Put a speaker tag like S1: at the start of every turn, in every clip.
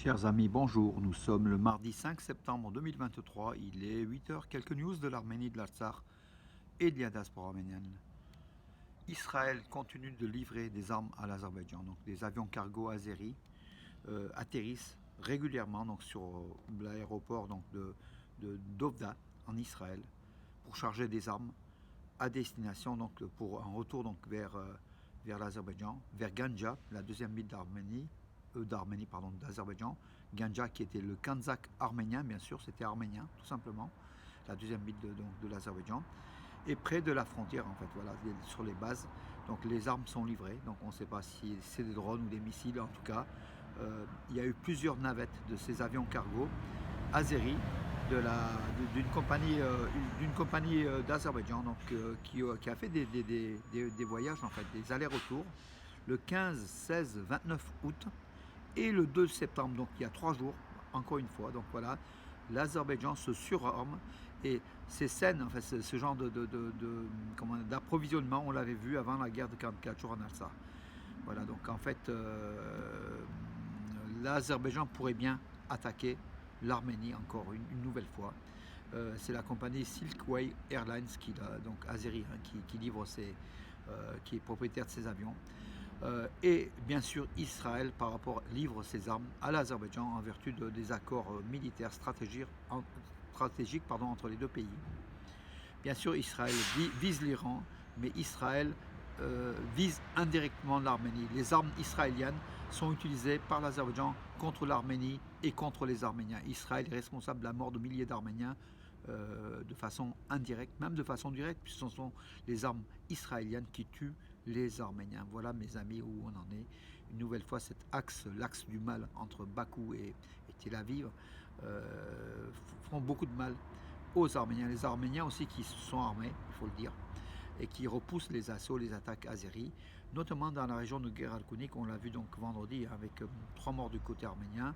S1: Chers amis, bonjour. Nous sommes le mardi 5 septembre 2023. Il est 8 heures. Quelques news de l'Arménie, de l'Artsakh et de la diaspora arménienne. Israël continue de livrer des armes à l'Azerbaïdjan. Donc, des avions cargo azéris atterrissent régulièrement donc, sur l'aéroport de Dovda en Israël pour charger des armes à destination donc, pour un retour donc, vers l'Azerbaïdjan, vers Ganja, la deuxième ville d'Azerbaïdjan. Ganja qui était le Kanzak arménien, bien sûr, c'était arménien, tout simplement, la deuxième ville de l'Azerbaïdjan, et près de la frontière, en fait, voilà, sur les bases. Donc les armes sont livrées, donc on ne sait pas si c'est des drones ou des missiles, en tout cas. Il y a eu plusieurs navettes de ces avions cargo azéris d'une compagnie d'Azerbaïdjan qui a fait des voyages, en fait, des allers-retours le 15, 16, 29 août et le 2 septembre, donc il y a 3 jours, encore une fois. Donc voilà, l'Azerbaïdjan se surarme et ces scènes, enfin ce genre d'approvisionnement, on l'avait vu avant la guerre de 44 jours en Artsakh. Voilà, donc en fait, l'Azerbaïdjan pourrait bien attaquer l'Arménie encore une nouvelle fois. C'est la compagnie Silkway Airlines, donc azéri, hein, qui livre qui est propriétaire de ces avions. Et bien sûr, Israël livre ses armes à l'Azerbaïdjan en vertu des accords militaires stratégiques entre les deux pays. Bien sûr, Israël vise l'Iran, mais Israël vise indirectement l'Arménie. Les armes israéliennes sont utilisées par l'Azerbaïdjan contre l'Arménie et contre les Arméniens. Israël est responsable de la mort de milliers d'Arméniens de façon indirecte, même de façon directe, puisque ce sont les armes israéliennes qui tuent les Arméniens. Voilà, mes amis, où on en est. Une nouvelle fois, l'axe du mal entre Bakou et Tel Aviv, font beaucoup de mal aux Arméniens. Les Arméniens aussi qui se sont armés, il faut le dire, et qui repoussent les assauts, les attaques azéries, notamment dans la région de Geralkunik. On l'a vu donc vendredi avec 3 morts du côté arménien,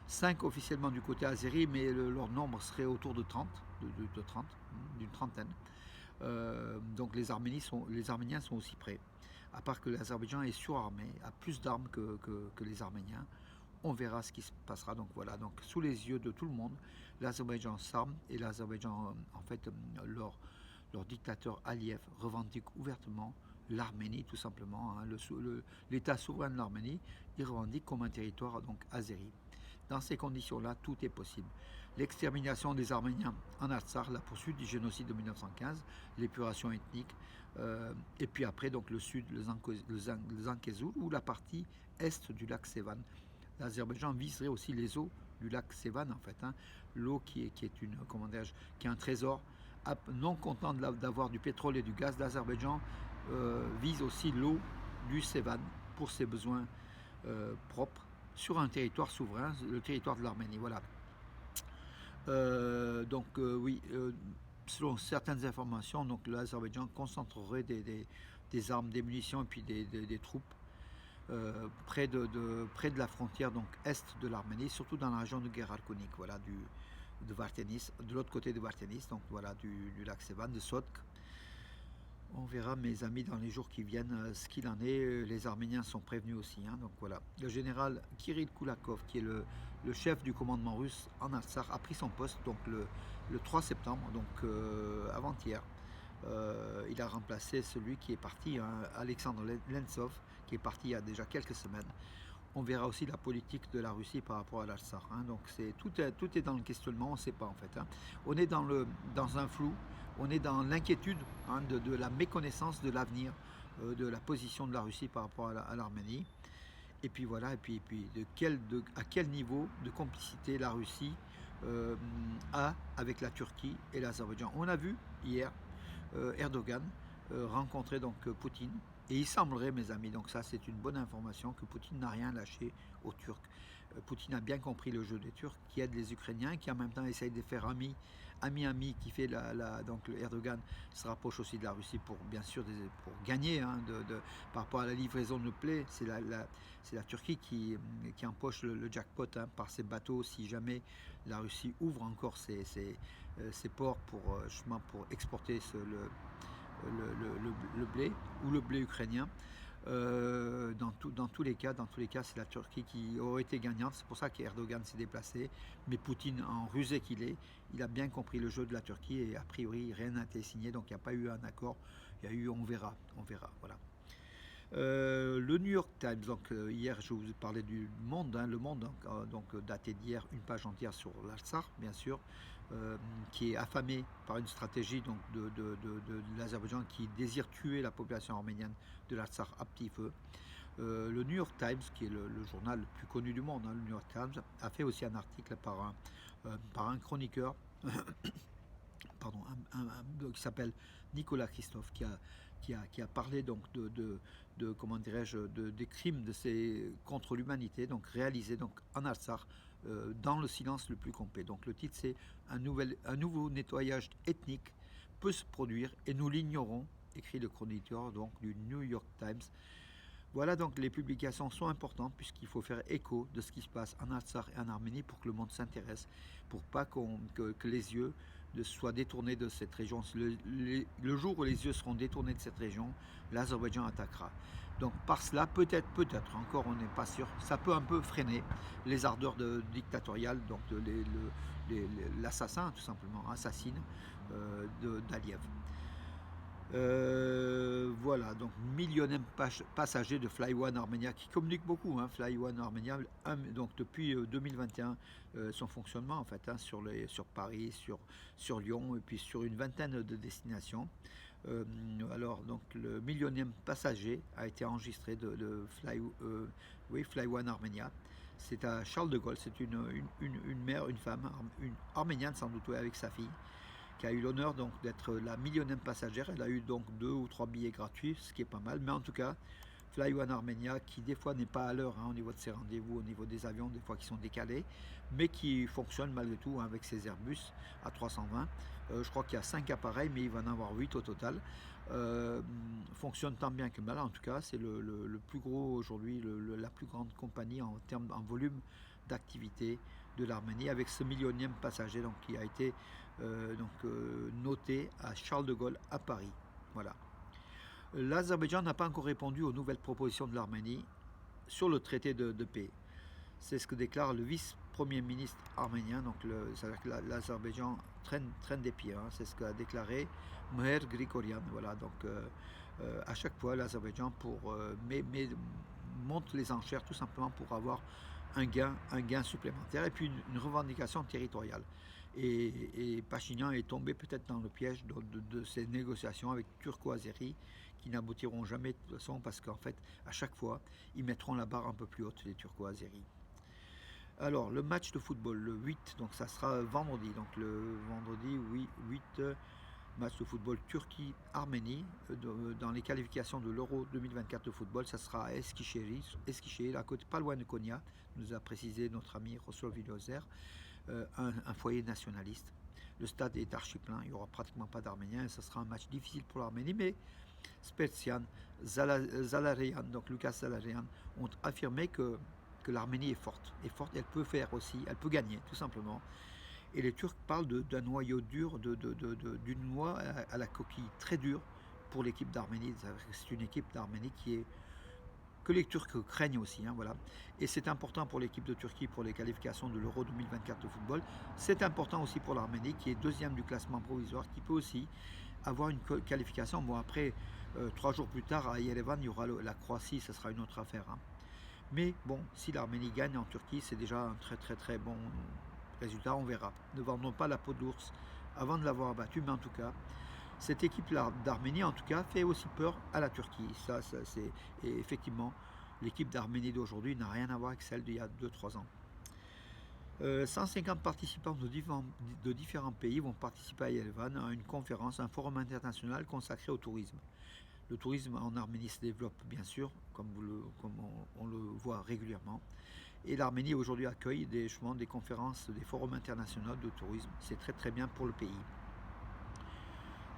S1: 5 officiellement du côté azéri, mais leur nombre serait autour de 30, d'une trentaine. Donc les Arméniens sont aussi prêts. À part que l'Azerbaïdjan est surarmé, a plus d'armes que les Arméniens. On verra ce qui se passera. Donc voilà, donc sous les yeux de tout le monde, l'Azerbaïdjan s'arme et l'Azerbaïdjan, en fait, leur dictateur Aliyev revendique ouvertement l'Arménie, tout simplement, hein, l'État souverain de l'Arménie, il revendique comme un territoire donc azéri. Dans ces conditions-là, tout est possible. L'extermination des Arméniens en Artsakh, la poursuite du génocide de 1915, l'épuration ethnique, et puis après donc le sud, le Zankezoul, ou la partie est du lac Sevan. L'Azerbaïdjan viserait aussi les eaux du lac Sevan, en fait, hein, l'eau qui est un trésor. Non content d'avoir du pétrole et du gaz, l'Azerbaïdjan vise aussi l'eau du Sevan pour ses besoins propres sur un territoire souverain, le territoire de l'Arménie. Voilà. Oui, selon certaines informations, donc l'Azerbaïdjan concentrerait des armes, des munitions et puis des troupes près de la frontière donc est de l'Arménie, surtout dans la région de Geralkunik, voilà, de Vartenis, de l'autre côté de Vartenis, donc voilà, du lac Sevan, de Sotk. On verra, mes amis, dans les jours qui viennent, ce qu'il en est. Les Arméniens sont prévenus aussi, hein, donc voilà. Le général Kirill Koulakov, qui est le chef du commandement russe en Artsakh, a pris son poste donc le 3 septembre, donc avant-hier. Il a remplacé celui qui est parti, hein, Alexandre Lentsov, qui est parti il y a déjà quelques semaines. On verra aussi la politique de la Russie par rapport à l'Artsakh, hein. Donc tout est dans le questionnement, on ne sait pas, en fait, hein. On est dans un flou, on est dans l'inquiétude, hein, de la méconnaissance de l'avenir, de la position de la Russie par rapport à l'Arménie. Et puis voilà, et puis à quel niveau de complicité la Russie a avec la Turquie et l'Azerbaïdjan. On a vu hier Erdogan rencontrer donc Poutine. Et il semblerait, mes amis, donc ça c'est une bonne information, que Poutine n'a rien lâché aux Turcs. Poutine a bien compris le jeu des Turcs, qui aident les Ukrainiens, qui en même temps essayent de faire ami, qui fait donc le Erdogan se rapproche aussi de la Russie pour bien sûr pour gagner, hein, par rapport à la livraison de blé. C'est la Turquie qui empoche le jackpot, hein, par ses bateaux si jamais la Russie ouvre encore ses ports pour exporter le blé ou le blé ukrainien. Dans tous les cas, c'est la Turquie qui aurait été gagnante. C'est pour ça qu'Erdogan s'est déplacé. Mais Poutine, en rusé qu'il est, il a bien compris le jeu de la Turquie et a priori rien n'a été signé, donc il n'y a pas eu un accord. Il y a eu, on verra, voilà. Le New York Times, donc hier je vous parlais du Monde, hein, le Monde, daté d'hier, une page entière sur l'Artsakh, bien sûr, qui est affamé par une stratégie donc, de l'Azerbaïdjan qui désire tuer la population arménienne de l'Artsakh à petit feu. Le New York Times, qui est le journal le plus connu du monde, hein, le New York Times, a fait aussi un article par un chroniqueur pardon, qui s'appelle Nicolas Christophe, qui a parlé donc comment dirais-je, des crimes contre l'humanité, donc réalisés donc en Artsakh, dans le silence le plus complet. Donc le titre c'est un nouveau nettoyage ethnique peut se produire et nous l'ignorons, écrit le chroniqueur donc du New York Times. Voilà, donc les publications sont importantes puisqu'il faut faire écho de ce qui se passe en Artsakh et en Arménie pour que le monde s'intéresse, pour pas que les yeux soient détournés de cette région. Le jour où les yeux seront détournés de cette région, l'Azerbaïdjan attaquera. Donc par cela, peut-être, encore on n'est pas sûr, ça peut un peu freiner les ardeurs dictatoriales, donc l'assassin tout simplement, assassine d'Aliyev. Voilà, donc millionième passager de Fly One Armenia qui communique beaucoup, hein, Fly One Armenia, donc depuis 2021, son fonctionnement en fait, hein, sur Paris, sur Lyon et puis sur une vingtaine de destinations. Alors donc le millionième passager a été enregistré de Fly One Armenia. C'est à Charles de Gaulle, c'est une mère, une femme, une arménienne sans doute, avec sa fille, qui a eu l'honneur donc d'être la millionième passagère. Elle a eu donc 2 ou 3 billets gratuits, ce qui est pas mal. Mais en tout cas, Fly One Armenia, qui des fois n'est pas à l'heure, hein, au niveau de ses rendez-vous, au niveau des avions, des fois qui sont décalés, mais qui fonctionne malgré tout, hein, avec ses Airbus à 320. Je crois qu'il y a 5 appareils, mais il va en avoir 8 au total. Fonctionne tant bien que mal. En tout cas, c'est le plus gros aujourd'hui, la plus grande compagnie en volume d'activité de l'Arménie, avec ce millionième passager donc, qui a été noté à Charles de Gaulle à Paris. Voilà. L'Azerbaïdjan n'a pas encore répondu aux nouvelles propositions de l'Arménie sur le traité de paix. C'est ce que déclare le vice-premier ministre arménien. Donc c'est-à-dire que l'Azerbaïdjan traîne des pieds. Hein, c'est ce qu'a déclaré Meher Grigorian. Voilà, donc à chaque fois l'Azerbaïdjan monte les enchères tout simplement pour avoir un gain supplémentaire et puis une revendication territoriale. Et Pachinian est tombé peut-être dans le piège de ces négociations avec Turco-Azérie qui n'aboutiront jamais de toute façon parce qu'en fait, à chaque fois, ils mettront la barre un peu plus haute, les Turco-Azéries. Alors, le match de football, le 8, donc ça sera vendredi. Donc le vendredi, oui, 8, match de football Turquie-Arménie. Dans les qualifications de l'Euro 2024 de football, ça sera à Eskişehir, à côté, pas loin de Konya, nous a précisé notre ami Rostov Vilozer. Un foyer nationaliste. Le stade est archi plein, il n'y aura pratiquement pas d'Arméniens et ce sera un match difficile pour l'Arménie, mais Spetzian, Zalarian, donc Lucas Zalarian, ont affirmé que l'Arménie est forte, elle peut faire aussi, elle peut gagner tout simplement. Et les Turcs parlent d'un noyau dur, d'une noix à la coquille très dure pour l'équipe d'Arménie. C'est une équipe d'Arménie que les Turcs craignent aussi, hein, voilà. Et c'est important pour l'équipe de Turquie pour les qualifications de l'Euro 2024 de football. C'est important aussi pour l'Arménie qui est deuxième du classement provisoire, qui peut aussi avoir une qualification. Bon, après, 3 jours plus tard à Yerevan, il y aura la Croatie, ce sera une autre affaire. Hein. Mais bon, si l'Arménie gagne en Turquie, c'est déjà un très bon résultat, on verra. Ne vendons pas la peau de l'ours avant de l'avoir abattu, mais en tout cas, cette équipe-là d'Arménie, en tout cas, fait aussi peur à la Turquie. Et effectivement, l'équipe d'Arménie d'aujourd'hui n'a rien à voir avec celle d'il y a 2-3 ans. 150 participants de différents pays vont participer à Yerevan à une conférence, un forum international consacré au tourisme. Le tourisme en Arménie se développe bien sûr, comme on le voit régulièrement. Et l'Arménie aujourd'hui accueille des conférences, des forums internationaux de tourisme. C'est très bien pour le pays.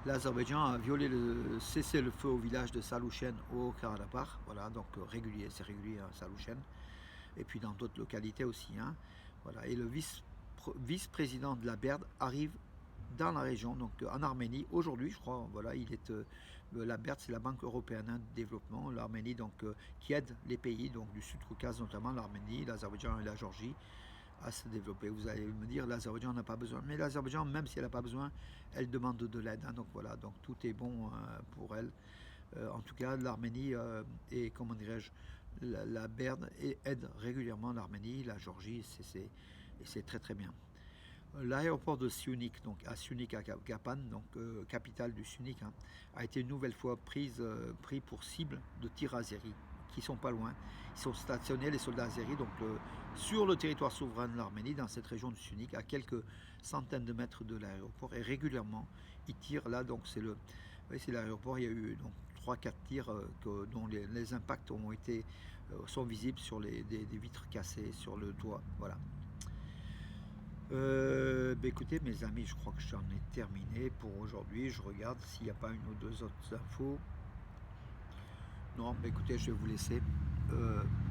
S1: L'Azerbaïdjan a violé le cessez-le-feu au village de Salouchen au Karabakh. Voilà, donc c'est régulier à Salouchen. Et puis dans d'autres localités aussi. Hein. Voilà. Et le vice-président de la BERD arrive dans la région, donc en Arménie. Aujourd'hui, je crois, voilà, la BERD, c'est la Banque européenne de développement, l'Arménie, donc qui aide les pays donc du Sud-Caucase, notamment l'Arménie, l'Azerbaïdjan et la Géorgie, à se développer. Vous allez me dire, l'Azerbaïdjan n'a pas besoin, mais l'Azerbaïdjan, même si elle n'a pas besoin, elle demande de l'aide. Hein, donc voilà, donc tout est bon pour elle. En tout cas, l'Arménie et comment dirais-je, la BERD aide régulièrement l'Arménie, la Géorgie, et c'est très très bien. L'aéroport de Syunik, donc à Syunik à Kapan, donc capitale du Syunik, hein, a été une nouvelle fois pris pour cible de tirs azéris, qui sont pas loin. Ils sont stationnés, les soldats azéris, donc sur le territoire souverain de l'Arménie, dans cette région du Syunik, à quelques centaines de mètres de l'aéroport, et régulièrement, ils tirent là, donc c'est l'aéroport, il y a eu donc 3-4 tirs dont les impacts sont visibles sur des vitres cassées sur le toit, voilà. Écoutez mes amis, je crois que j'en ai terminé pour aujourd'hui. Je regarde s'il n'y a pas une ou deux autres infos. Non, écoutez, je vais vous laisser.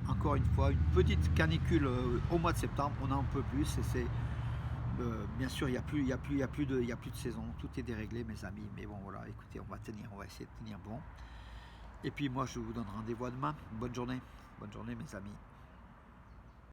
S1: Encore une fois, une petite canicule au mois de septembre, on n'en peut plus. Bien sûr, il n'y a plus de saison, tout est déréglé mes amis. Mais bon voilà, écoutez, on va essayer de tenir bon. Et puis moi, je vous donne rendez-vous à demain. Bonne journée mes amis.